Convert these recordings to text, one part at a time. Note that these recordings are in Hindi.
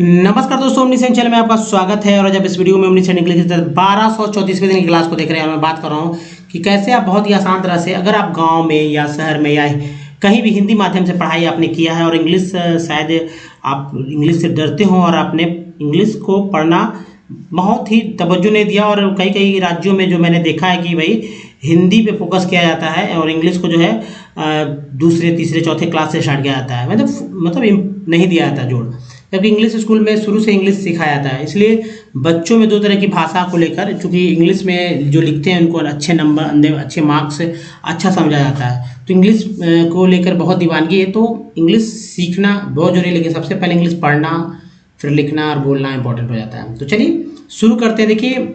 नमस्कार दोस्तों, ओमनीसेंट चैनल में आपका स्वागत है। और आज आप इस वीडियो में ओमनीसेंट इंग्लिश की 1234वें दिन की क्लास को देख रहे हैं। और मैं बात कर रहा हूँ कि कैसे आप बहुत ही आसान तरह से, अगर आप गांव में या शहर में या कहीं भी हिंदी माध्यम से पढ़ाई आपने किया है और इंग्लिश शायद आप इंग्लिश से डरते हो और आपने इंग्लिश को पढ़ना बहुत ही तवज्जो नहीं दिया, और कई कई राज्यों में जो मैंने देखा है कि भाई हिंदी पे फोकस किया जाता है और इंग्लिश को जो है दूसरे तीसरे चौथे क्लास से स्टार्ट किया जाता है, मतलब नहीं दिया जाता जोड़, जबकि इंग्लिश स्कूल में शुरू से इंग्लिश सिखाया जाता है। इसलिए बच्चों में दो तरह की भाषा को लेकर, चूंकि इंग्लिश में जो लिखते हैं उनको अच्छे नंबर अच्छे मार्क्स अच्छा समझा जाता है, तो इंग्लिश को लेकर बहुत दीवानगी है। तो इंग्लिश सीखना बहुत जरूरी है, लेकिन सबसे पहले इंग्लिश पढ़ना फिर लिखना और बोलना इंपॉर्टेंट हो जाता है। तो चलिए शुरू करते हैं। देखिए,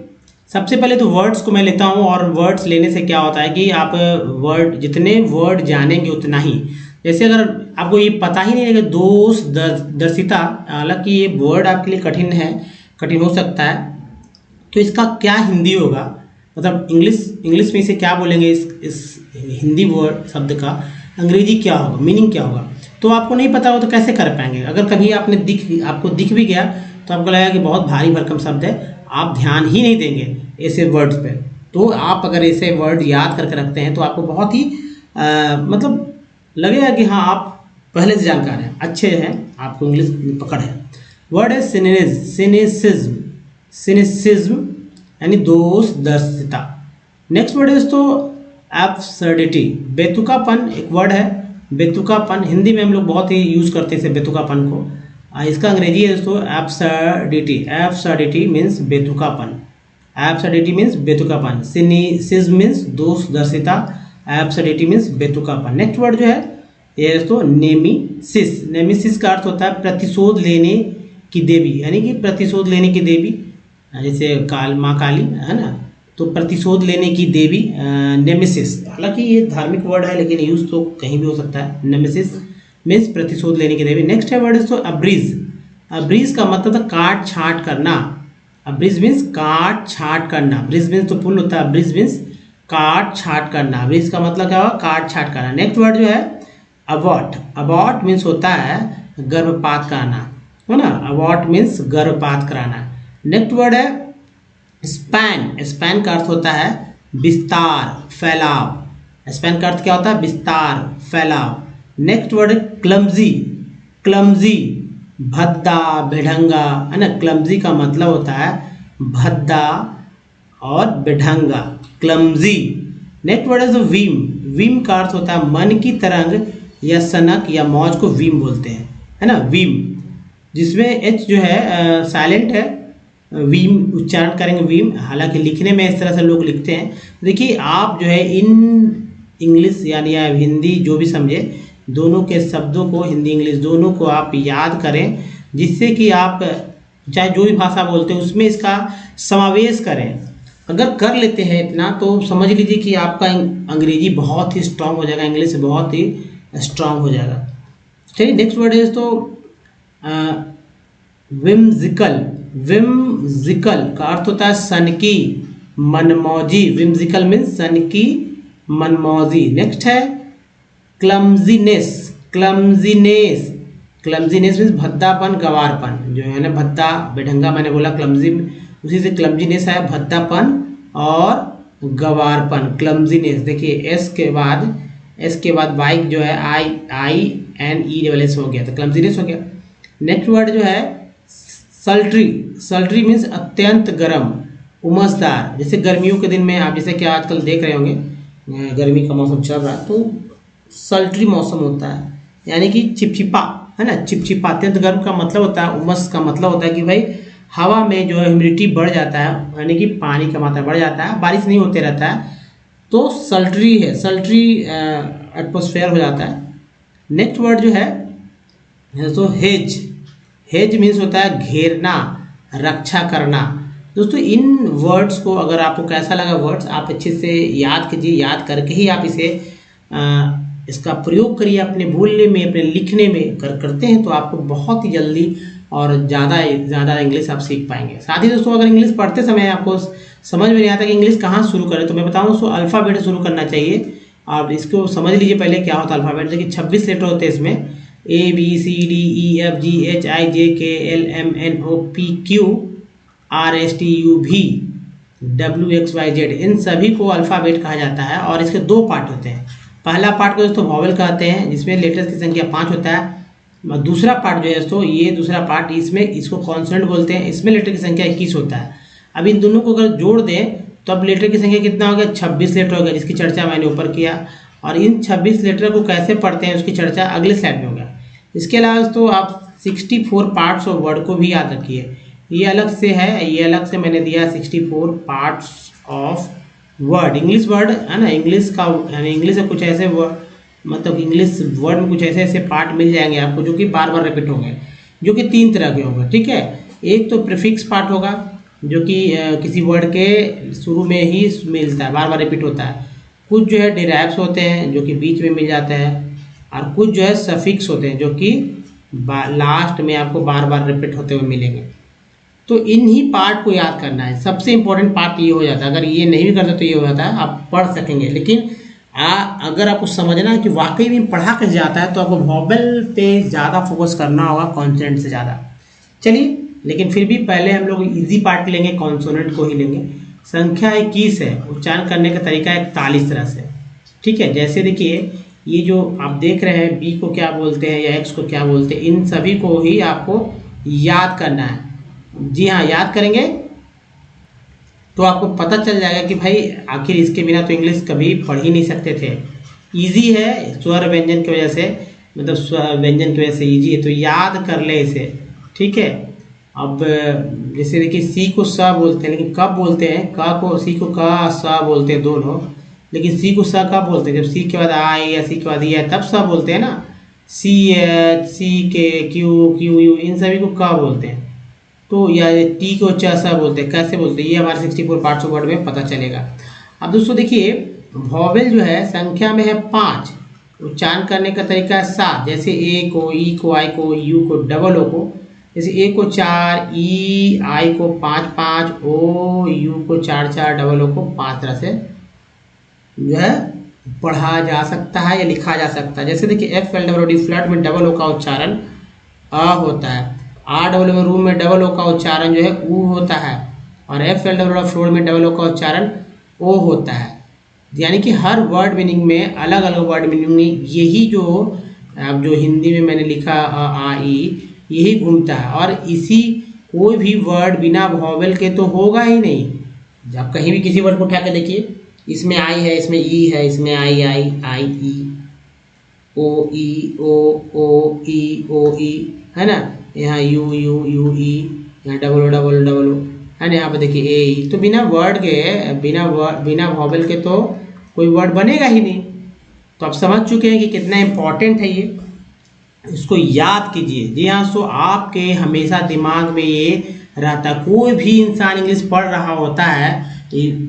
सबसे पहले तो वर्ड्स को मैं लेता हूँ, और वर्ड्स लेने से क्या होता है कि आप जितने वर्ड जानेंगे उतना ही, जैसे अगर आपको ये पता ही नहीं है कि दोस्त दर्शिता, हालांकि ये वर्ड आपके लिए कठिन हो सकता है, तो इसका क्या हिंदी होगा, मतलब इंग्लिश में इसे क्या बोलेंगे, इस हिंदी वर्ड शब्द का अंग्रेजी क्या होगा, मीनिंग क्या होगा, तो आपको नहीं पता हो तो कैसे कर पाएंगे। अगर कभी आपको दिख भी गया तो आपको लगेगा कि बहुत भारी भरकम शब्द है, आप ध्यान ही नहीं देंगे ऐसे वर्ड्स पे। तो आप अगर ऐसे वर्ड याद करके रखते हैं तो आपको बहुत ही मतलब लगेगा कि हाँ, आप पहले से जानकार हैं, अच्छे हैं, आपको इंग्लिश पकड़ है। वर्ड है सिनिसिज्म यानी दोष दर्शिता। नेक्स्ट वर्ड है दोस्तों एब्सर्डिटी, बेतुकापन एक वर्ड है। बेतुकापन हिंदी में हम लोग बहुत ही यूज करते हैं इसे बेतुकापन को। इसका अंग्रेजी है दोस्तों एब्सर्डिटी। एब्सर्डिटी मीन्स बेतुकापन। एब्सर्डिटी मीन्स बेतुकापन। सिनिसिज्म मीन्स दोष दर्शिता। एब्सर्डिटी मीन्स बेतुकापन। नेक्स्ट वर्ड जो है ये दोस्तों नेमीसिस। नेमीसिस का अर्थ होता है प्रतिशोध लेने की देवी, यानी कि प्रतिशोध लेने की देवी, जैसे माँ काली है ना, तो प्रतिशोध लेने की देवी नेमेसिस। हालांकि ये धार्मिक वर्ड है, लेकिन यूज तो कहीं भी हो सकता है। नेमेसिस मीन्स प्रतिशोध लेने की देवी। नेक्स्ट है वर्ड दोस्तों अब्रीज। अब्रीज का मतलब था काट छाट करना। अब्रीज मीन्स काट छाट करना। ब्रिज मीन्स तो पुल होता है, अब्रीज मीन्स काट छाट करना। अब्रीज का मतलब क्या होगा, काट छाट करना। नेक्स्ट वर्ड जो है अबॉट। अबॉट मीन्स होता है गर्भपात कराना, है ना, अबॉट मीन्स गर्भपात कराना। नेक्स्ट वर्ड है स्पैन। स्पैन का अर्थ होता है विस्तार, फैलाव। स्पैन का अर्थ क्या होता है, विस्तार, फैलाव। नेक्स्ट वर्ड है क्लमजी। क्लमजी भद्दा, बेढंगा, है ना। क्लमजी का मतलब होता है भद्दा और बेढंगा, क्लमजी। नेक्स्ट वर्ड है वीम। वीम का अर्थ होता है मन की तरंग या सनक या मौज को वीम बोलते हैं, है ना, वीम, जिसमें एच जो है साइलेंट है, वीम उच्चारण करेंगे वीम। हालांकि लिखने में इस तरह से लोग लिखते हैं। देखिए, आप जो है इन इंग्लिश यानी या हिंदी जो भी समझे, दोनों के शब्दों को, हिंदी इंग्लिश दोनों को आप याद करें, जिससे कि आप चाहे जो भी भाषा बोलते हैं उसमें इसका समावेश करें। अगर कर लेते हैं इतना तो समझ लीजिए कि आपका अंग्रेजी बहुत ही स्ट्रांग हो जाएगा, इंग्लिश बहुत ही स्ट्रांग हो जाएगा। चलिए नेक्स्ट वर्ड है तो विम्जिकल। विम्जिकल का अर्थ होता है सनकी, मनमौजी। विम्जिकल मीन्स सनकी, मनमौजी। नेक्स्ट है क्लमजीनेस। क्लमजीनेस। क्लमजीनेस मीन्स भद्दापन, गवारपन, जो है ना, भद्दा बेढंगा मैंने बोला, क्लमजी उसी से क्लमजीनेस है, भद्दापन और गवारपन, क्लमजीनेस। देखिए एस के बाद बाइक जो है INESS हो गया, तो क्लमजीनेस हो गया। नेक्स्ट वर्ड जो है सल्ट्री। सल्ट्री मीन्स अत्यंत गर्म, उमसदार। जैसे गर्मियों के दिन में आप जैसे कि आजकल देख रहे होंगे, गर्मी का मौसम चल रहा है, तो सल्ट्री मौसम होता है, यानी कि चिपचिपा, है ना, चिपचिपा। अत्यंत गर्म का मतलब होता है, उमस का मतलब होता है कि भाई हवा में जो है ह्यूमिडिटी बढ़ जाता है, यानी कि पानी का मात्रा बढ़ जाता है, बारिश नहीं होते रहता है, तो सल्ट्री है, सल्ट्री एटमॉस्फेयर हो जाता है। नेक्स्ट वर्ड जो है तो हेज। हेज मीन्स होता है घेरना, रक्षा करना। दोस्तों इन वर्ड्स को, अगर आपको कैसा लगा वर्ड्स, आप अच्छे से याद कीजिए, याद करके ही आप इसका प्रयोग करिए अपने बोलने में, अपने लिखने में। करते हैं तो आपको बहुत ही जल्दी और ज़्यादा इंग्लिश आप सीख पाएंगे। साथ ही दोस्तों, अगर इंग्लिश पढ़ते समय आपको समझ में नहीं आता कि इंग्लिश कहाँ शुरू करें, तो मैं बताऊँ दोस्तों अल्फ़ाबेट शुरू करना चाहिए। आप इसको समझ लीजिए पहले क्या होता है अल्फ़ाबेट। देखिए 26 लेटर होते हैं इसमें, ABCDEFGHIJKLMNOPQRSTUV WXYZ, इन सभी को अल्फ़ाबेट कहा जाता है और इसके दो पार्ट होते हैं। पहला पार्ट को दोस्तों वॉवेल कहते हैं, जिसमें लेटर्स की संख्या 5 होता है। दूसरा पार्ट जो है दोस्तों, ये दूसरा पार्ट, इसमें इसको कॉन्सोनेंट बोलते हैं, इसमें लेटर की संख्या 21 होता है। अब इन दोनों को अगर जोड़ दें तो अब लेटर की संख्या कितना हो गया, 26 लेटर हो गया, जिसकी चर्चा मैंने ऊपर किया। और इन 26 लेटर को कैसे पढ़ते हैं उसकी चर्चा अगले स्लाइड में होगा। इसके अलावा दोस्तों आप 64 पार्ट्स ऑफ वर्ड को भी याद रखिए, ये अलग से है, ये अलग से मैंने दिया 64 parts of word, English word है ना, इंग्लिश का यानी इंग्लिश में कुछ ऐसे मतलब इंग्लिश वर्ड में कुछ ऐसे ऐसे पार्ट मिल जाएंगे आपको जो कि बार बार रिपीट होंगे, जो कि 3 तरह के होंगे, ठीक है। एक तो प्रीफिक्स पार्ट होगा जो कि किसी वर्ड के शुरू में ही मिलता है, बार बार रिपीट होता है। कुछ जो है डिराइव्स होते हैं जो कि बीच में मिल जाते हैं, और कुछ जो है सफिक्स होते हैं जो कि लास्ट में आपको बार बार रिपीट होते हुए मिलेंगे। तो इन्हीं पार्ट को याद करना है, सबसे इंपॉर्टेंट पार्ट ये हो जाता है। अगर ये नहीं भी करते तो ये हो जाता है, आप पढ़ सकेंगे। लेकिन अगर आपको समझना है कि वाकई में पढ़ा कैसे जाता है तो आपको वॉवेल पे ज़्यादा फोकस करना होगा कॉन्सोनेंट से ज़्यादा। चलिए, लेकिन फिर भी पहले हम लोग इजी पार्ट लेंगे, कॉन्सोनेंट को ही लेंगे। संख्या 21 है, उच्चारण करने का तरीका 41 तरह से, ठीक है। जैसे देखिए, ये जो आप देख रहे हैं बी को क्या बोलते हैं या एक्स को क्या बोलते हैं, इन सभी को ही आपको याद करना है। जी हाँ, याद करेंगे तो आपको पता चल जाएगा कि भाई आखिर इसके बिना तो इंग्लिश कभी पढ़ ही नहीं सकते थे। इजी है स्वर व्यंजन की वजह से, मतलब स्वर व्यंजन की वजह से इजी है, तो याद कर ले इसे, ठीक है। अब जैसे देखिए, सी को स बोलते हैं, लेकिन कब बोलते हैं, क को सी को क स बोलते हैं दोनों, लेकिन सी को स कब बोलते हैं, जब सी के बाद आई या सी के बाद ये तब स बोलते हैं ना। सी एच, सी के, क्यू, क्यू यू, इन सभी को क बोलते हैं। तो या टी को च स बोलते हैं, कैसे बोलते हैं ये हमारे 64 पार्ट्स ऑफ वर्ड में पता चलेगा। अब दोस्तों देखिए, वॉवेल जो है संख्या में है 5, उच्चारण करने का तरीका है 7। जैसे ए को, ई को, आई को, यू को, डबल ओ को, जैसे ए को 4, ई आई को 5 5, ओ यू को 4 4, डबल ओ को 5 तरह से जो है पढ़ा जा सकता है या लिखा जा सकता है। जैसे देखिए, F L double D flat में डबल ओ का उच्चारण अ होता है, आर डबल में रूम में डबल ओ का उच्चारण जो है ऊ होता है, और एफ एल डबल फ्लोर में डबल ओ का उच्चारण ओ होता है। यानी कि हर वर्ड मीनिंग में, अलग अलग वर्ड मीनिंग में यही जो अब जो हिंदी में मैंने लिखा अ आ ई, यही घूमता है। और इसी कोई भी वर्ड बिना वॉवेल के तो होगा ही नहीं। जब कहीं भी किसी वर्ड को उठा के देखिए, इसमें आई है, इसमें ई है, इसमें आई आई आई ई, ओ ई ओ ई, है ना, यहाँ यू यू यू ई, यहाँ डबल ओ है ना, यहाँ पे देखिए ए ई। तो बिना वर्ड के, बिना वॉवेल के तो कोई वर्ड बनेगा ही नहीं। तो आप समझ चुके हैं कि कितना इम्पोर्टेंट है ये, इसको याद कीजिए। जी हाँ, सो आपके हमेशा दिमाग में ये रहता, कोई भी इंसान इंग्लिश पढ़ रहा होता है,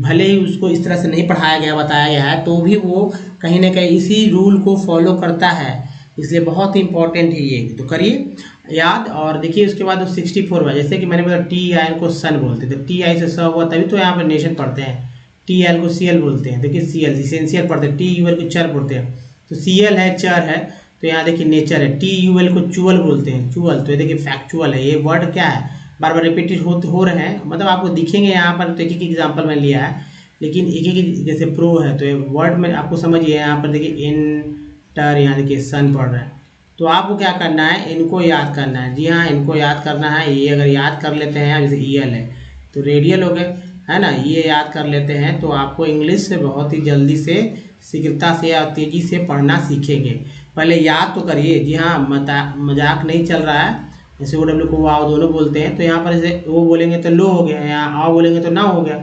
भले ही उसको इस तरह से नहीं पढ़ाया गया, बताया गया है, तो भी वो कहीं ना कहीं इसी रूल को फॉलो करता है। इसलिए बहुत ही इंपॉर्टेंट है ये, तो करिए याद। और देखिए उसके बाद 64 में, जैसे कि मैंने बोला टी आई को सन बोलते थे, टी आई से स हुआ तभी तो यहाँ पर नेशन पढ़ते हैं। टी एल को सी एल बोलते हैं, देखिए सी एल इसेंशियल पढ़ते हैं, टी यू एल को चर पढ़ते हैं, तो सी एल है चर है, तो यहाँ देखिए नेचर है। टी यू एल को चुअल बोलते हैं, चुअल, तो ये देखिए फैक्चुअल है। ये वर्ड क्या है, बार बार रिपीटेड हो रहे हैं, मतलब आपको दिखेंगे यहाँ पर। तो एक एक एग्जाम्पल मैंने लिया है, लेकिन एक एक जैसे प्रो है, तो ये वर्ड में आपको समझिए। यहाँ पर देखिए इंटर, यहाँ देखिए सन पढ़ रहे हैं, तो आपको क्या करना है, इनको याद करना है। जी हाँ, इनको याद करना है। ये अगर याद कर लेते हैं, जैसे ई एल है तो रेडियल हो गए, है ना, ये याद कर लेते हैं तो आपको इंग्लिश से बहुत ही जल्दी से, शीघ्रता से या तेज़ी से पढ़ना सीखेंगे। पहले याद तो करिए। जी हाँ, मजाक नहीं चल रहा है। जैसे ओ डब्ल्यू को वाव दोनों बोलते हैं, तो यहाँ पर जैसे ओ बोलेंगे तो लो हो गया, यहाँ आओ बोलेंगे तो ना हो गया,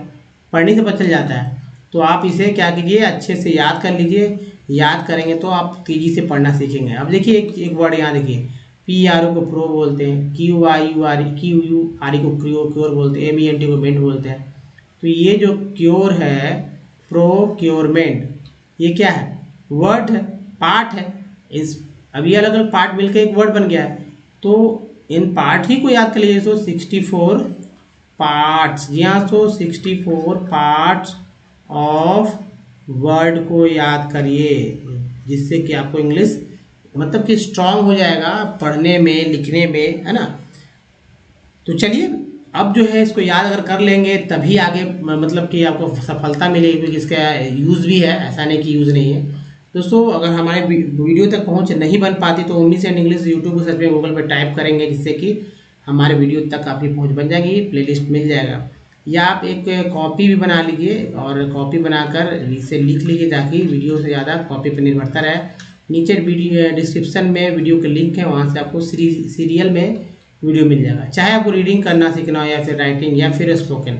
पढ़ने से पता चल जाता है। तो आप इसे क्या कीजिए, अच्छे से याद कर लीजिए। याद करेंगे तो आप तेज़ी से पढ़ना सीखेंगे। अब देखिए एक वर्ड यहाँ देखिए, पी आर ओ को प्रो बोलते हैं, Q I U R, Q U R E को क्योर बोलते हैं, एम ई एन टी को मेंट बोलते हैं। तो ये जो क्योर है, प्रोक्योरमेंट, ये क्या है, वर्ड है, पार्ट है। इस अभी अलग अलग पार्ट मिलकर एक वर्ड बन गया है, तो इन पार्ट ही को याद कर लीजिए। तो 64 पार्ट्स, यहाँ तो 64 पार्ट्स ऑफ वर्ड को याद करिए, जिससे कि आपको इंग्लिश मतलब कि स्ट्रांग हो जाएगा पढ़ने में लिखने में, है ना। तो चलिए अब जो है इसको याद अगर कर लेंगे तभी आगे मतलब कि आपको सफलता मिलेगी, क्योंकि इसका यूज़ भी है, ऐसा नहीं कि यूज़ नहीं है। दोस्तों अगर हमारे वीडियो तक पहुंच नहीं बन पाती तो इंग्लिश एंड इंग्लिश यूट्यूब पर सर्च में गूगल पर टाइप करेंगे, जिससे कि हमारे वीडियो तक आपकी पहुंच बन जाएगी, प्लेलिस्ट मिल जाएगा। या आप एक कॉपी भी बना लीजिए और कॉपी बनाकर इसे लिख लीजिए ताकि वीडियो से ज़्यादा कॉपी पर निर्भरता रहे। नीचे वीडियो डिस्क्रिप्शन में वीडियो के लिंक है, वहाँ से आपको सीरियल में वीडियो मिल जाएगा। चाहे आपको रीडिंग करना सीखना हो या फिर राइटिंग या फिर स्पोकन,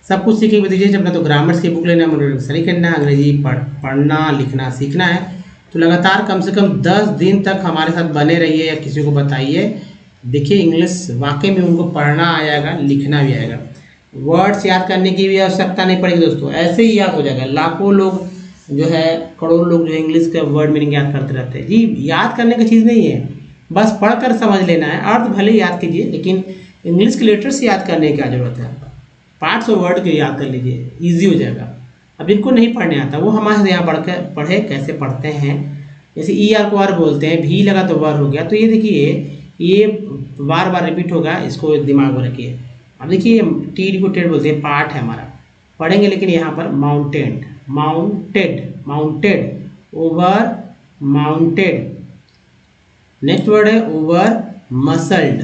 सब कुछ सीखने को दीजिए। अपना तो ग्रामर्स की बुक लेना है, सही करना है, अंग्रेजी पढ़ना लिखना सीखना है, तो लगातार कम से कम 10 दिन तक हमारे साथ बने रहिए या किसी को बताइए। देखिए इंग्लिश वाकई में उनको पढ़ना आ जाएगा, लिखना भी आएगा। वर्ड्स याद करने की भी आवश्यकता नहीं पड़ेगी दोस्तों, ऐसे ही याद हो जाएगा। लाखों लोग जो है, करोड़ों लोग जो इंग्लिश का वर्ड मीनिंग याद करते रहते हैं। जी याद करने की चीज़ नहीं है, बस पढ़कर समझ लेना है। अर्थ भले याद कीजिए, लेकिन इंग्लिश के लेटर्स याद करने की क्या जरूरत है। पार्ट्स ऑफ वर्ड के याद कर लीजिए, इजी हो जाएगा। अब इनको नहीं पढ़ने आता वो हमारे यहाँ पढ़े कैसे पढ़ते हैं। जैसे ई आर को आर बोलते हैं, भी लगा तो वर हो गया। तो ये देखिए ये बार बार रिपीट होगा, इसको दिमाग में रखिए। अब देखिए टी को टेड बोलते हैं, पार्ट है हमारा, पढ़ेंगे लेकिन यहाँ पर mountain, mounted, mounted, over mounted. Next word है ओवर मसल्ड,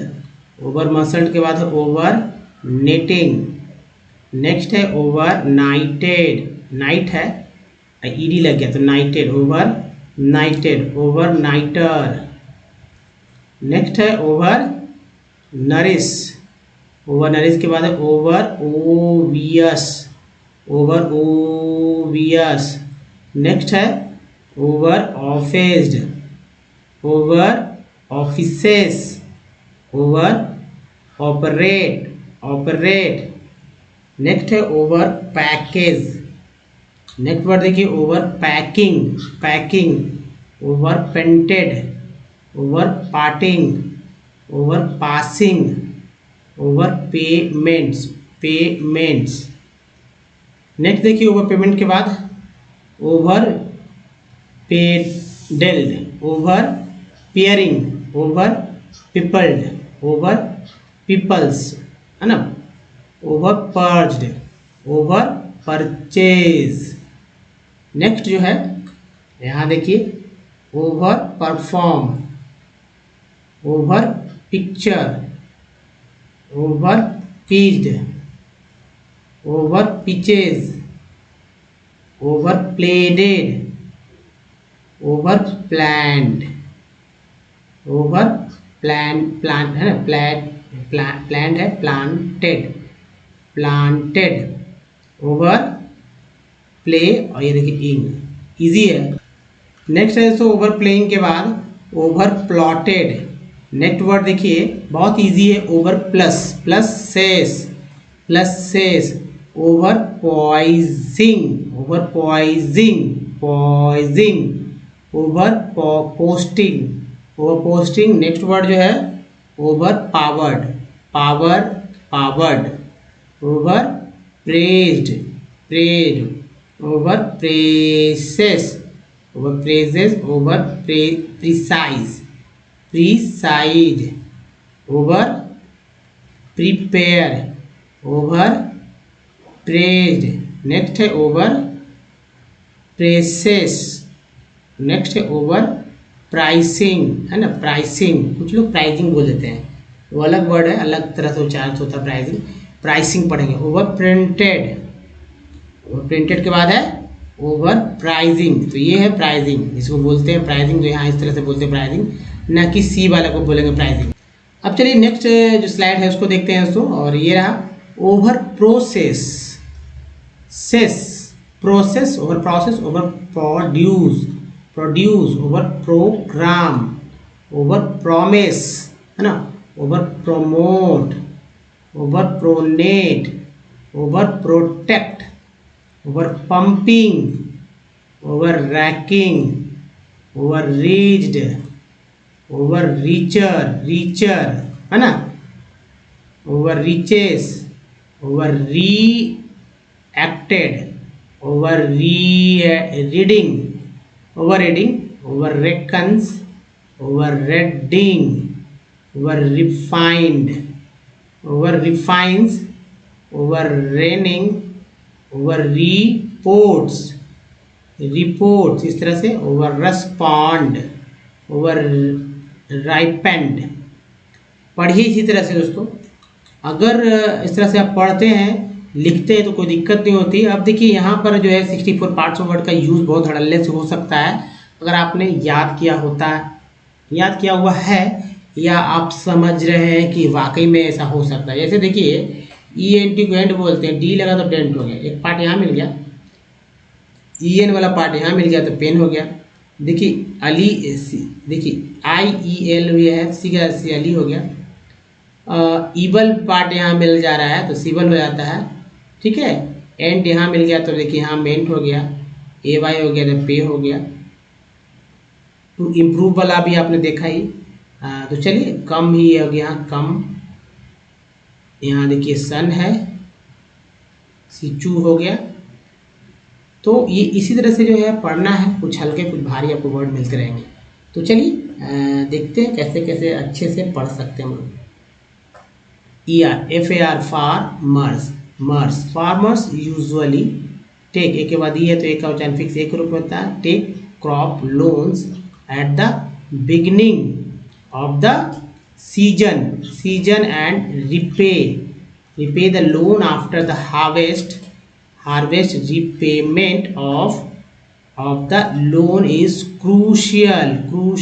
ओवर मसल्ड के बाद है ओवर नेटिंग। नेक्स्ट है ओवर नाइटेड, नाइट है ईडी लग गया तो nighted, over nighted, over nighter. Next है ओवर नरिश, ओवर नरिश के बाद है over obvious, over obvious. Next है over officed, over offices, over operate, operate. Next है ओवर पैकेज। नेक्स्ट वर्ड देखिए over packing, packing, over painted, over parting, over passing, over payments, payments. Next देखिए ओवर पेमेंट के बाद over pedalled, over pairing, over peopled, over peoples, है ना। Over purged, over purchase. Next जो है यहाँ देखिए over perform, over picture, over pitched, over pitches, over pleaded, over planned, over plan है ना, प्लान्ड है, प्लांटेड, प्लांटेड, ओवर प्ले, और ये देखिए इंग, इजी है। नेक्स्ट है तो ओवर प्लेइंग के बाद ओवर प्लॉटेड। नेक्स्ट वर्ड देखिए बहुत इजी है, over plus, pluses, pluses, over poising, over poising, poising, over posting, over posting. Next word जो है over powered, power, powered, over praised, praised, over presses, over praises, over precise, precise, over prepare, over praised. Next है ओवर प्रेसेस। नेक्स्ट है ओवर प्राइसिंग, है ना, प्राइसिंग, कुछ लोग प्राइसिंग बोल देते हैं, वो अलग वर्ड है, अलग तरह से उच्चारण होता है प्राइसिंग। प्राइसिंग पढ़ेंगे। ओवर प्रिंटेड, ओवर प्रिंटेड के बाद है ओवर प्राइजिंग, तो ये है प्राइजिंग, इसको बोलते हैं प्राइजिंग, तो यहाँ इस तरह से बोलते हैं प्राइजिंग, ना कि सी वाला को बोलेंगे प्राइजिंग। अब चलिए नेक्स्ट जो स्लाइड है उसको देखते हैं दोस्तों, और ये रहा over process, cess, process, over process, over produce, produce, over programme, over promise, है ना, over promote, over pronate, over protect, over pumping, over racking, over reached, over reacher, reacher, है ना, over reaches, over reacted, over reading, over reading, over reckons, over reading, over refined, over refines, over raining, over reports, reports इस तरह से, over respond, over ripened। पढ़िए इसी तरह से दोस्तों। अगर इस तरह से आप पढ़ते हैं लिखते हैं तो कोई दिक्कत नहीं होती। अब देखिए यहाँ पर जो है 64 पार्ट्स ऑफ वर्ड का यूज़ बहुत धड़ल्ले से हो सकता है अगर आपने याद किया होता है, याद किया हुआ है, या आप समझ रहे हैं कि वाकई में ऐसा हो सकता है। जैसे देखिए ENT को एंड बोलते हैं, डी लगा तो डेंट हो गया, एक पार्ट यहाँ मिल गया, EN वाला पार्ट यहाँ मिल गया तो पेन हो गया। देखिए अली, देखिए IEL भी है, सी का सी अली हो गया। ईबल पार्ट यहाँ मिल जा रहा है तो सीबल हो जाता है, ठीक है। एंड यहाँ मिल गया तो देखिए यहाँ मेंट हो गया, AY हो गया तो पे हो गया। टू इम्प्रूव वाला भी आपने देखा ही। तो चलिए कम ही हो गया, कम। यहाँ देखिए सन है, सिचू हो गया। तो ये इसी तरह से जो है पढ़ना है, कुछ हल्के कुछ भारी आपको वर्ड मिलते रहेंगे। तो चलिए देखते हैं कैसे कैसे अच्छे से पढ़ सकते हैं हम लोग। FAR फार्मर्स, मर्स, फार्मर्स यूजुअली टेक, एक के बाद ये है तो एक का उच्चारण फिक्स एक रूप होता है, take crop loans at the beginning of the season and repay the loan after the harvest repayment of the loan is crucially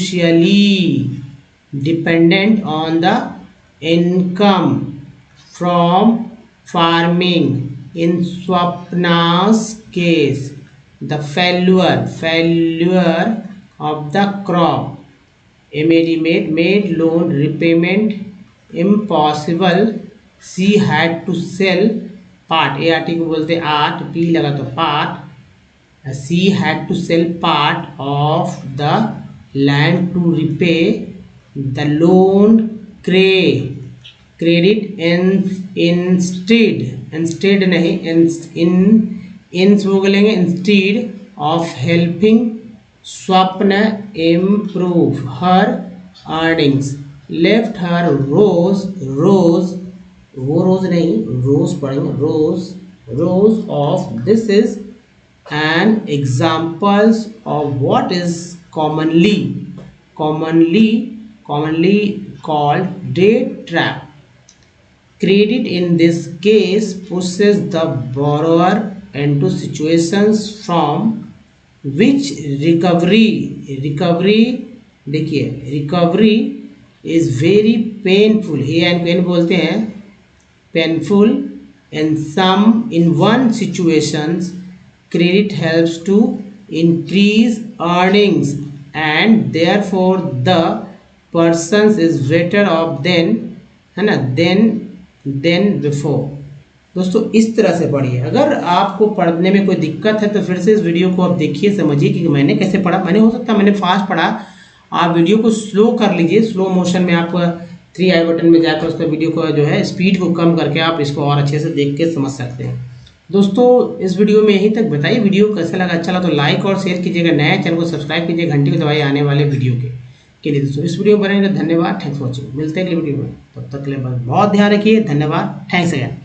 dependent on the income from farming. In Swapna's case, the failure of the crop made loan repayment impossible. She had to sell part, ART को बोलते आर्ट, P लगा तो part, she had to sell part of the land to repay the loan credit instead नहीं, in बोलेंगे, instead of helping Swapna improve her earnings, left her rose of this is an examples of what is commonly called debt trap. Credit in this case pushes the borrower into situations from which recovery is very painful। ये बोलते हैं painful। in one situations credit helps to increase earnings and therefore the person is better off than, है ना, than before। दोस्तों इस तरह से पढ़िए। अगर आपको पढ़ने में कोई दिक्कत है तो फिर से इस वीडियो को आप देखिए, समझिए कि मैंने कैसे पढ़ा। मैंने हो सकता है मैंने फास्ट पढ़ा, आप वीडियो को स्लो कर लीजिए, स्लो मोशन में आप 3 आई बटन में जाकर उसका वीडियो को जो है स्पीड को कम करके आप इसको और अच्छे से देख के समझ सकते हैं। दोस्तों इस वीडियो में यहीं तक। बताइए वीडियो कैसा लगा, अच्छा लगा तो लाइक और शेयर कीजिएगा, नए चैनल को सब्सक्राइब कीजिए, घंटी को दबाइए आने वाले वीडियो के लिए। दोस्तों इस वीडियो में बने धन्यवाद, थैंक्स फॉर वॉचिंग। मिलते हैं अगले वीडियो में, तब तक के लिए बहुत ध्यान रखिए, धन्यवाद, थैंक्स अगेन।